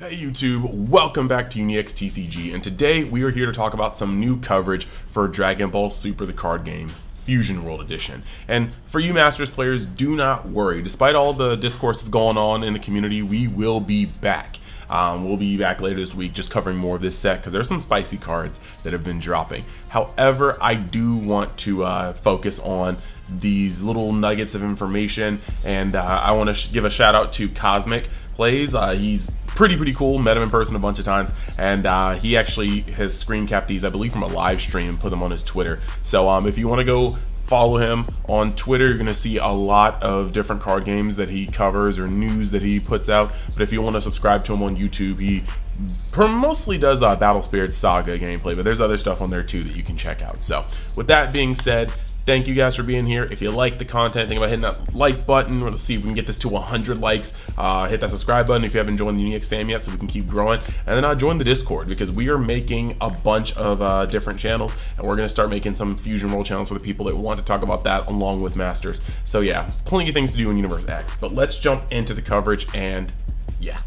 Hey YouTube, welcome back to UniXTCG, and today we are here to talk about some new coverage for Dragon Ball Super the card game Fusion World Edition. And for you Masters players, do not worry. Despite all the discourse that's going on in the community, we will be back. We'll be back later this week just covering more of this set because there's some spicy cards that have been dropping. However, I do want to focus on these little nuggets of information, and I want to give a shout out to KozmicPlays. He's pretty cool, met him in person a bunch of times, and he actually has screen capped these, I believe, from a live stream, put them on his Twitter. So if you want to go follow him on Twitter, you're going to see a lot of different card games that he covers or news that he puts out. But if you want to subscribe to him on YouTube, he mostly does Battle Spirit Saga gameplay, but there's other stuff on there too that you can check out. So with that being said, thank you guys for being here. If you like the content, think about hitting that like button. Let's see if we can get this to 100 likes. Hit that subscribe button if you haven't joined the UniX fam yet, so we can keep growing. And then join the Discord, because we are making a bunch of different channels, and we're going to start making some Fusion World channels for the people that want to talk about that along with Masters. So yeah, plenty of things to do in Universe X. But let's jump into the coverage, and yeah.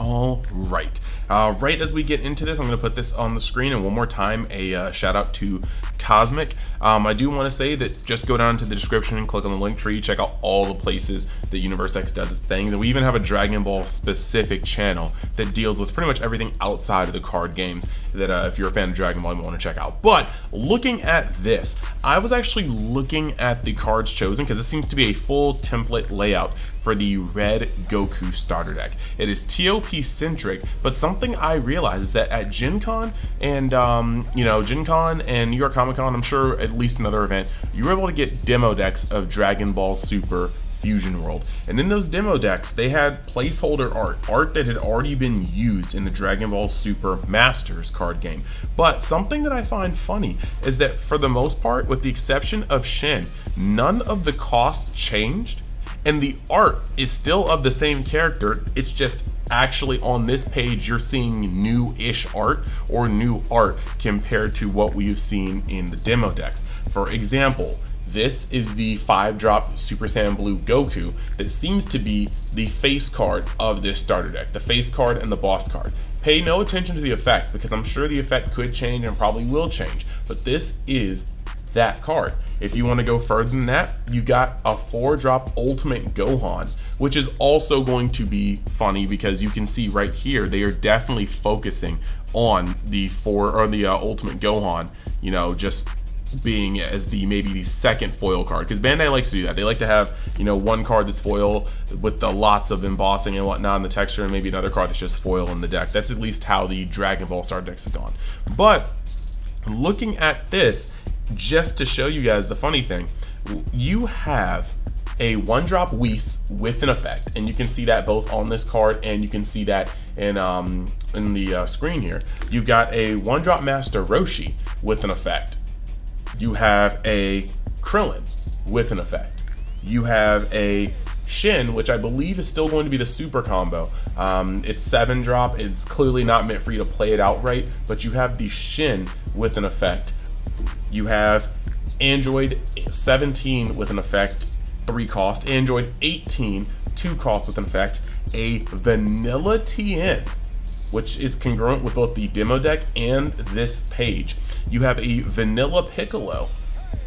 All right. Right as we get into this, I'm going to put this on the screen, and one more time, a shout out to Cosmic. I do want to say that just go down to the description and click on the link tree, check out all the places that Universe X does its things, and we even have a Dragon Ball specific channel that deals with pretty much everything outside of the card games that if you're a fan of Dragon Ball, you want to check out. But looking at this, I was actually looking at the cards chosen because this seems to be a full template layout for the red Goku starter deck. It is TOP centric, but something I realized is that at Gen Con and Gen Con and New York Comic Con, I'm sure at least another event, you were able to get demo decks of Dragon Ball Super Fusion World. And in those demo decks, they had placeholder art that had already been used in the Dragon Ball Super Masters card game. But something that I find funny is that for the most part, with the exception of Shin, none of the costs changed, and the art is still of the same character. It's just actually on this page you're seeing new-ish art or new art compared to what we've seen in the demo decks. For example, this is the 5-drop Super Saiyan Blue Goku that seems to be the face card of this starter deck, the face card and the boss card. Pay no attention to the effect, because I'm sure the effect could change and probably will change, but this is that card. If you want to go further than that, you got a 4-drop Ultimate Gohan, which is also going to be funny because you can see right here they are definitely focusing on the Ultimate Gohan, you know, just being as maybe the second foil card, because Bandai likes to do that. They like to have, you know, one card that's foil with the lots of embossing and whatnot in the texture, and maybe another card that's just foil in the deck. That's at least how the Dragon Ball Star decks have gone. But looking at this, just to show you guys the funny thing, you have a 1-drop Whis with an effect, and you can see that both on this card and you can see that in the screen here. You've got a 1-drop Master Roshi with an effect. You have a Krillin with an effect. You have a Shin, which I believe is still going to be the super combo. It's 7-drop. It's clearly not meant for you to play it outright, but you have the Shin with an effect. You have Android 17 with an effect, 3 cost. Android 18, 2 cost with an effect. A Vanilla TN, which is congruent with both the demo deck and this page. You have a Vanilla Piccolo,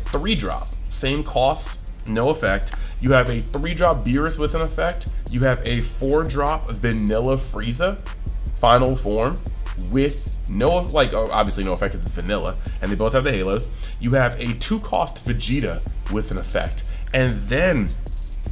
3-drop, same cost, no effect. You have a 3-drop Beerus with an effect. You have a 4-drop Vanilla Frieza, final form, with no, obviously no effect because it's vanilla, and they both have the halos. You have a 2-cost Vegeta with an effect. And then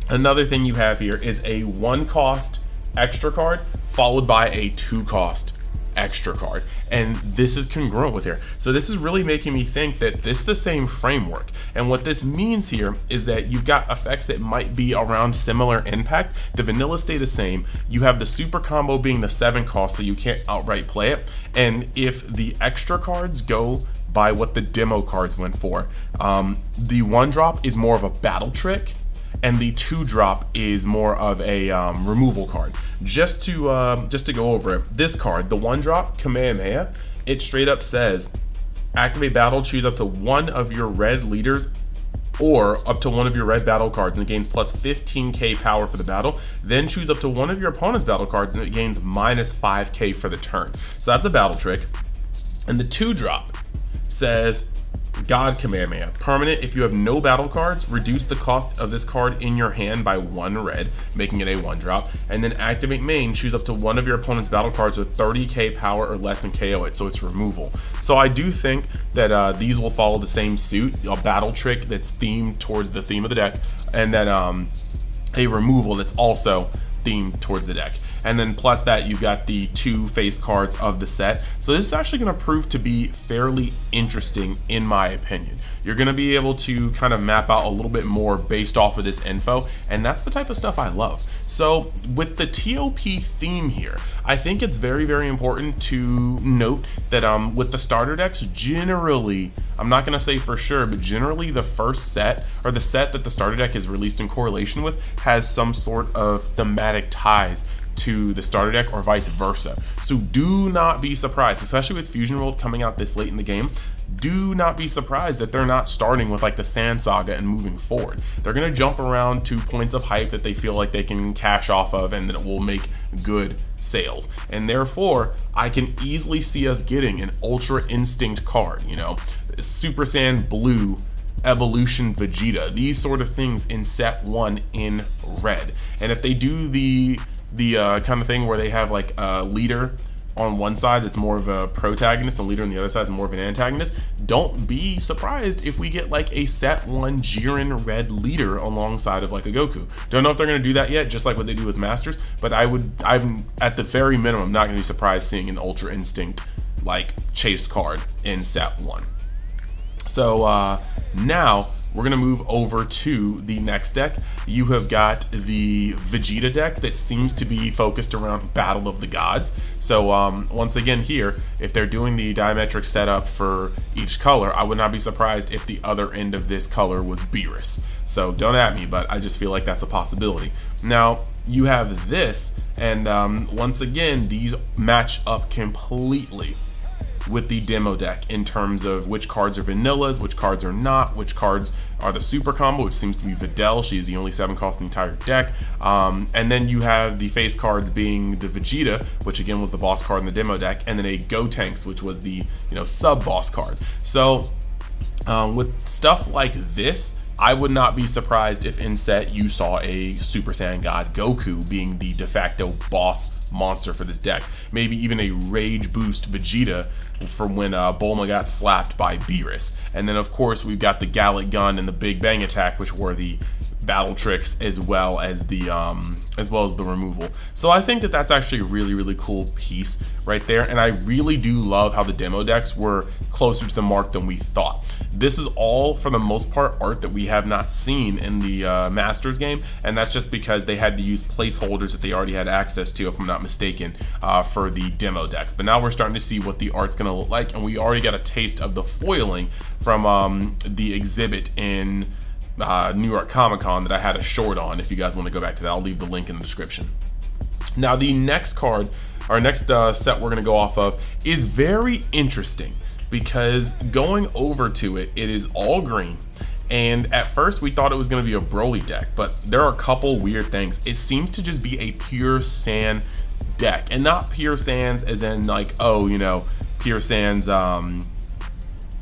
another thing you have here is a 1-cost extra card followed by a 2-cost extra card, and this is congruent with here. So this is really making me think that this is the same framework, and what this means here is that you've got effects that might be around similar impact. The vanilla stay the same. You have the super combo being the 7 cost, so you can't outright play it, and if the extra cards go by what the demo cards went for, the 1-drop is more of a battle trick, and the 2-drop is more of a removal card. Just to go over it, this card, the 1-drop Kamehameha, it straight up says, activate battle, choose up to one of your red leaders or up to one of your red battle cards and it gains plus 15k power for the battle. Then choose up to one of your opponent's battle cards and it gains minus 5k for the turn. So that's a battle trick. And the 2-drop says God Kamehameha. Permanent, if you have no battle cards, reduce the cost of this card in your hand by 1 red, making it a 1-drop. And then activate main, choose up to one of your opponent's battle cards with 30k power or less and KO it, so it's removal. So I do think that these will follow the same suit, a battle trick that's themed towards the theme of the deck, and then a removal that's also themed towards the deck. And then plus that, you've got the 2 face cards of the set. So this is actually going to prove to be fairly interesting in my opinion. You're going to be able to kind of map out a little bit more based off of this info, and that's the type of stuff I love. So with the TOP theme here, I think it's very, very important to note that with the starter decks, generally, I'm not going to say for sure, but generally the first set, or the set that the starter deck is released in correlation with, has some sort of thematic ties to the starter deck or vice versa. So do not be surprised, especially with Fusion World coming out this late in the game, do not be surprised that they're not starting with like the Sand Saga and moving forward. They're going to jump around to points of hype that they feel like they can cash off of and that it will make good sales. And therefore, I can easily see us getting an Ultra Instinct card, you know, Super Saiyan Blue Evolution Vegeta, these sort of things in set 1 in red. And if they do the kind of thing where they have like a leader on one side that's more of a protagonist, and leader on the other side is more of an antagonist, don't be surprised if we get like a set 1 Jiren red leader alongside of like a Goku. Don't know if they're going to do that yet, just like what they do with Masters, but I'm at the very minimum not going to be surprised seeing an Ultra Instinct like chase card in set 1. So now we're gonna move over to the next deck. You have got the Vegeta deck that seems to be focused around Battle of the Gods. So once again here, if they're doing the diametric setup for each color, I would not be surprised if the other end of this color was Beerus. So don't at me, but I just feel like that's a possibility. Now you have this, and once again, these match up completely with the demo deck in terms of which cards are vanillas, which cards are not, which cards are the super combo, which seems to be Videl. She's the only 7 cost in the entire deck. And then you have the face cards being the Vegeta, which again was the boss card in the demo deck, and then a Gotenks, which was the sub boss card. So with stuff like this, I would not be surprised if in set you saw a Super Saiyan God Goku being the de facto boss monster for this deck. Maybe even a Rage Boost Vegeta for when Bulma got slapped by Beerus. And then of course we've got the Gallic Gun and the Big Bang Attack, which were the battle tricks as well as the removal. So I think that that's actually a really, really cool piece right there, and I really do love how the demo decks were closer to the mark than we thought. This is all, for the most part, art that we have not seen in the Masters game, and that's just because they had to use placeholders that they already had access to, if I'm not mistaken, for the demo decks. But now we're starting to see what the art's going to look like, and we already got a taste of the foiling from the exhibit in New York Comic-Con that I had a short on. If you guys want to go back to that, I'll leave the link in the description. Now the next card, our next set we're going to go off of is very interesting, because going over to it, it is all green, and at first we thought it was going to be a Broly deck, but there are a couple weird things. It seems to just be a pure sand deck, and not pure sands as in like, oh, pure sands,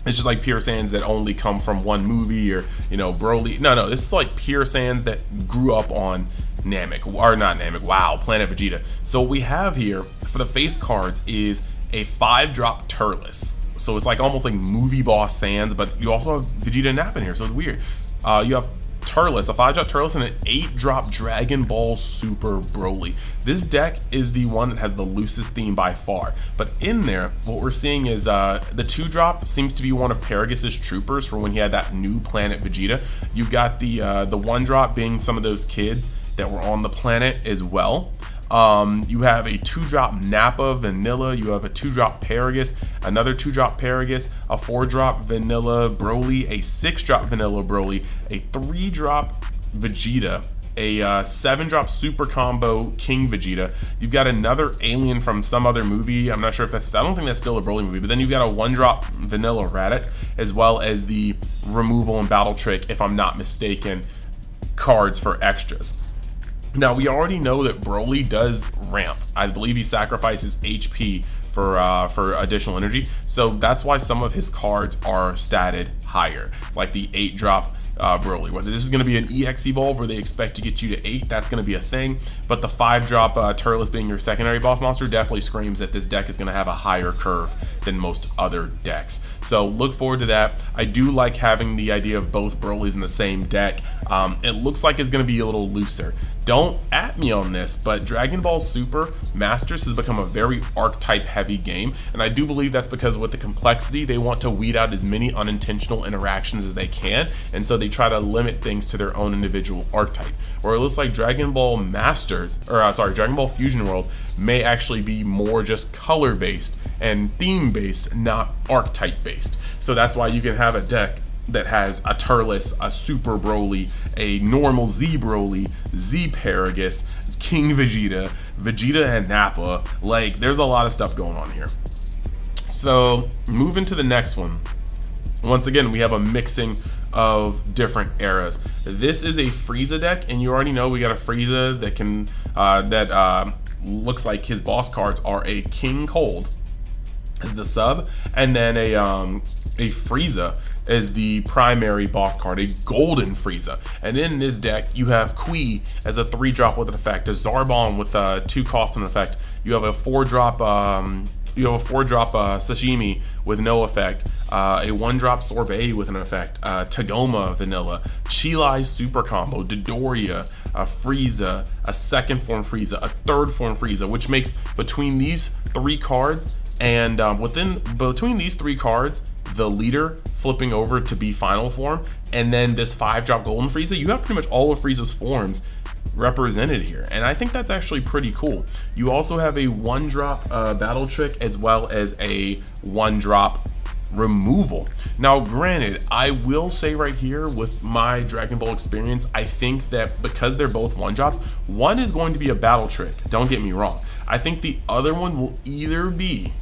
it's just like pure sands that only come from one movie, or Broly. No, this is like pure sands that grew up on Namek, or not Namek, wow, Planet Vegeta. So what we have here for the face cards is a 5-drop Turles. So it's like almost like movie boss sands, but you also have Vegeta Nap in here, so it's weird. You have Turles, a 5-drop Turles, and an 8-drop Dragon Ball Super Broly. This deck is the one that has the loosest theme by far, but in there what we're seeing is the 2-drop seems to be one of Paragus' troopers for when he had that new planet Vegeta. You've got the 1-drop being some of those kids that were on the planet as well. You have a 2-drop Nappa Vanilla, you have a 2-drop Paragus, another 2-drop Paragus, a 4-drop Vanilla Broly, a 6-drop Vanilla Broly, a 3-drop Vegeta, a 7-drop super combo King Vegeta. You've got another alien from some other movie. I'm not sure if that's, I don't think that's still a Broly movie, but then you've got a 1-drop vanilla Raditz, as well as the removal and battle trick, if I'm not mistaken, cards for extras. Now, we already know that Broly does ramp. I believe he sacrifices HP for additional energy, so that's why some of his cards are statted higher, like the 8-drop Broly. Whether this is going to be an EX evolve where they expect to get you to 8, that's going to be a thing, but the 5-drop Turles being your secondary boss monster definitely screams that this deck is going to have a higher curve than most other decks. So look forward to that. I do like having the idea of both Brolys in the same deck. It looks like it's going to be a little looser. Don't at me on this, but Dragon Ball Super Masters has become a very archetype heavy game, and I do believe that's because with the complexity, they want to weed out as many unintentional interactions as they can, and so they try to limit things to their own individual archetype. Where it looks like Dragon Ball Masters, or Dragon Ball Fusion World may actually be more just color based and theme based, not archetype based. So that's why you can have a deck that has a Turles, a Super Broly, a normal Z Broly, Z Paragus, King Vegeta, Vegeta and Nappa. Like, there's a lot of stuff going on here. So moving to the next one. Once again, we have a mixing of different eras. This is a Frieza deck, and you already know we got a Frieza that can looks like his boss cards are a King Cold as the sub, and then a Frieza as the primary boss card, a golden Frieza. And in this deck, you have Kui as a 3-drop with an effect, a Zarbon with 2 costs and effect. You have a 4-drop Sashimi with no effect, a 1-drop Sorbet with an effect, Tagoma Vanilla, Chilai Super Combo, Dodoria, a Frieza, a 2nd form Frieza, a 3rd form Frieza, which makes between these 3 cards and between these 3 cards, the leader flipping over to be final form, and then this 5-drop golden Frieza, you have pretty much all of Frieza's forms represented here, and I think that's actually pretty cool. You also have a 1-drop battle trick as well as a 1-drop removal. Now granted, I will say right here with my Dragon Ball experience, I think that because they're both 1-drops, one is going to be a battle trick, don't get me wrong. I think the other one will either be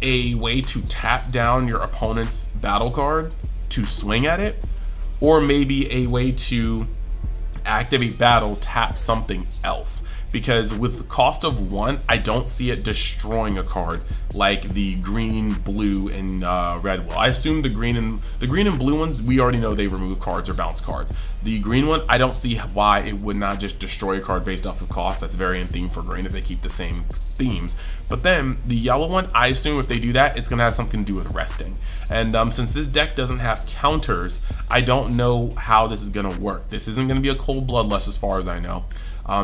a way to tap down your opponent's battle card to swing at it, or maybe a way to activate battle, tap something else. Because with the cost of 1, I don't see it destroying a card like the green, blue, and red will. I assume the green and blue ones, we already know they remove cards or bounce cards. The green one, I don't see why it would not just destroy a card based off of cost. That's very in theme for green if they keep the same themes. But then the yellow one, I assume if they do that, it's gonna have something to do with resting. And since this deck doesn't have counters, I don't know how this is gonna work. This isn't gonna be a cold bloodlust as far as I know.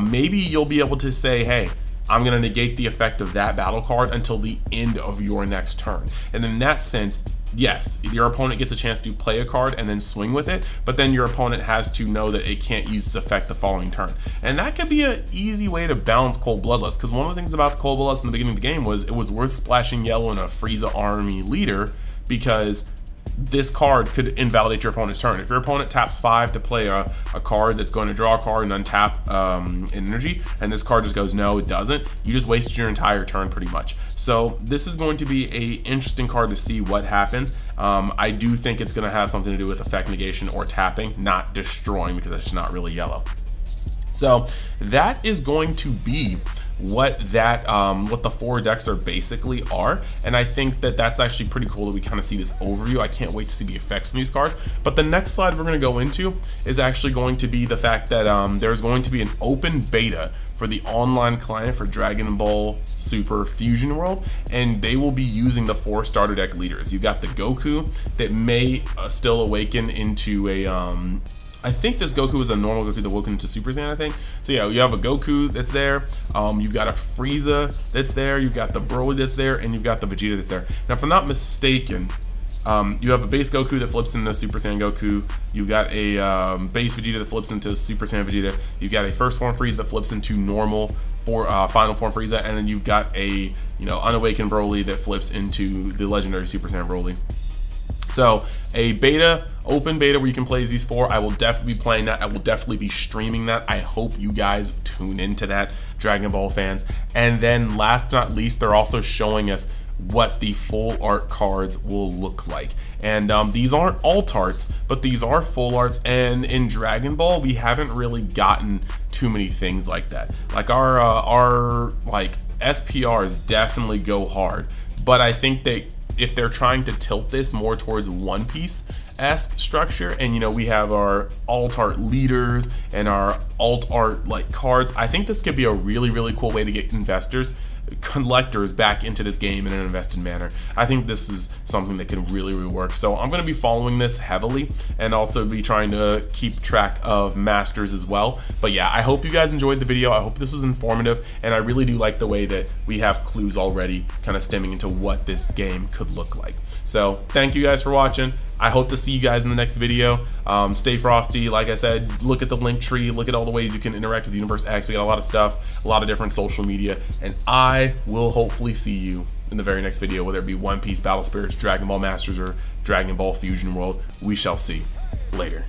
Maybe you'll be able to say, hey, I'm going to negate the effect of that battle card until the end of your next turn. And in that sense, yes, your opponent gets a chance to play a card and then swing with it, but then your opponent has to know that it can't use this effect the following turn. And that could be an easy way to balance Cold Bloodlust, because one of the things about the Cold Bloodlust in the beginning of the game was it was worth splashing yellow in a Frieza army leader, because this card could invalidate your opponent's turn. If your opponent taps 5 to play a card that's going to draw a card and untap energy, and this card just goes, no, it doesn't, you just wasted your entire turn pretty much. So this is going to be a interesting card to see what happens. I do think it's going to have something to do with effect negation or tapping, not destroying, because that's just not really yellow. So that is going to be what the 4 decks are basically are, and I think that that's actually pretty cool that we kind of see this overview. I can't wait to see the effects on these cards. But the next slide we're going to go into is actually going to be the fact that there's going to be an open beta for the online client for Dragon Ball Super Fusion World, and they will be using the 4 starter deck leaders. You got the Goku that may still awaken into a I think this Goku is a normal Goku that woke into Super Saiyan, I think. So yeah, you have a Goku that's there, you've got a Frieza that's there, you've got the Broly that's there, and you've got the Vegeta that's there. Now, if I'm not mistaken, you have a base Goku that flips into Super Saiyan Goku, you've got a base Vegeta that flips into Super Saiyan Vegeta, you've got a first form Frieza that flips into normal final form Frieza, and then you've got a unawakened Broly that flips into the legendary Super Saiyan Broly. So a beta, open beta where you can play these 4, I will definitely be playing that. I will definitely be streaming that. I hope you guys tune into that, Dragon Ball fans. And then last but not least, they're also showing us what the full art cards will look like. And these aren't alt arts, but these are full arts. And in Dragon Ball, we haven't really gotten too many things like that. Like our like SPRs definitely go hard, but I think that if they're trying to tilt this more towards One Piece-esque structure, and you know, we have our alt art leaders and our alt art like cards, I think this could be a really, really cool way to get collectors back into this game in an invested manner. I think this is something that can really, really work. So I'm going to be following this heavily and also be trying to keep track of masters as well. But yeah, I hope you guys enjoyed the video. I hope this was informative, and I really do like the way that we have clues already kind of stemming into what this game could look like. So thank you guys for watching. I hope to see you guys in the next video. Stay frosty. Like I said, look at the link tree, look at all the ways you can interact with Universe X. We got a lot of stuff, a lot of different social media, and I will hopefully see you in the very next video, whether it be One Piece, Battle Spirits, Dragon Ball Masters, or Dragon Ball Fusion World. We shall see. Later.